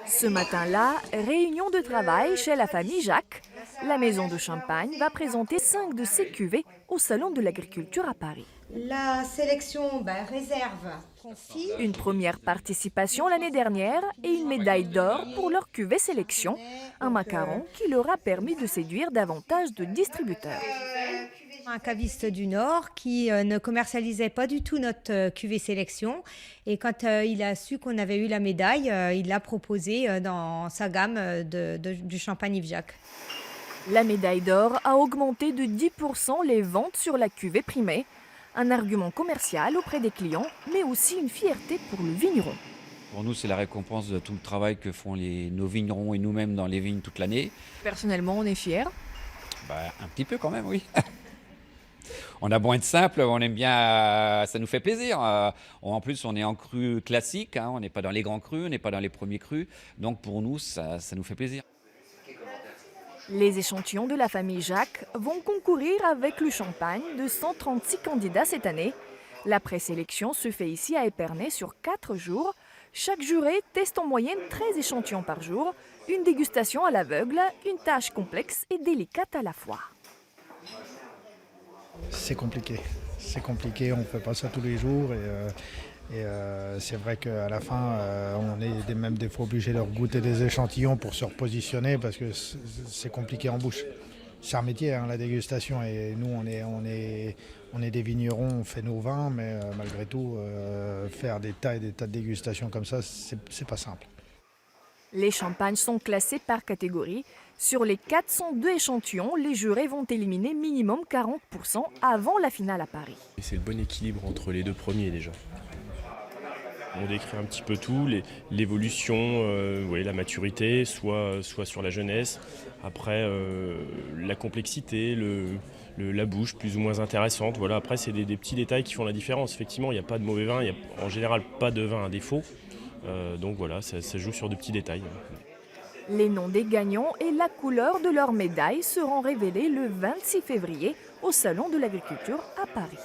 Ce matin-là, réunion de travail chez la famille Jacques. La maison de Champagne va présenter 5 de ses cuvées au Salon de l'Agriculture à Paris. La sélection réserve confie. Une première participation l'année dernière et une médaille d'or pour leur cuvée sélection, un macaron qui leur a permis de séduire davantage de distributeurs. Un caviste du Nord qui ne commercialisait pas du tout notre cuvée sélection. Et quand il a su qu'on avait eu la médaille, il l'a proposé dans sa gamme du champagne Yves Jacques. La médaille d'or a augmenté de 10% les ventes sur la cuvée primée. Un argument commercial auprès des clients, mais aussi une fierté pour le vigneron. Pour nous, c'est la récompense de tout le travail que font nos vignerons et nous-mêmes dans les vignes toute l'année. Personnellement, on est fiers. Un petit peu quand même, oui. On a beau être simple, on aime bien, ça nous fait plaisir. En plus, on est en cru classique, on n'est pas dans les grands crus, on n'est pas dans les premiers crus. Donc pour nous, ça nous fait plaisir. Les échantillons de la famille Jacques vont concourir avec le champagne de 136 candidats cette année. La présélection se fait ici à Épernay sur 4 jours. Chaque juré teste en moyenne 13 échantillons par jour, une dégustation à l'aveugle, une tâche complexe et délicate à la fois. C'est compliqué, on ne fait pas ça tous les jours et c'est vrai qu'à la fin on est même des fois obligé de goûter des échantillons pour se repositionner parce que c'est compliqué en bouche. C'est un métier, la dégustation, et nous on est des vignerons, on fait nos vins, mais malgré tout faire des tas et des tas de dégustations comme ça, c'est pas simple. Les champagnes sont classés par catégorie. Sur les 402 échantillons, les jurés vont éliminer minimum 40% avant la finale à Paris. C'est le bon équilibre entre les deux premiers déjà. On décrit un petit peu tout, l'évolution, la maturité, soit sur la jeunesse, après la complexité, la bouche plus ou moins intéressante. Voilà, après, c'est des petits détails qui font la différence. Effectivement, il n'y a pas de mauvais vin, il n'y a en général pas de vin à défaut. Donc voilà, ça joue sur de petits détails. Les noms des gagnants et la couleur de leurs médailles seront révélés le 26 février au Salon de l'Agriculture à Paris.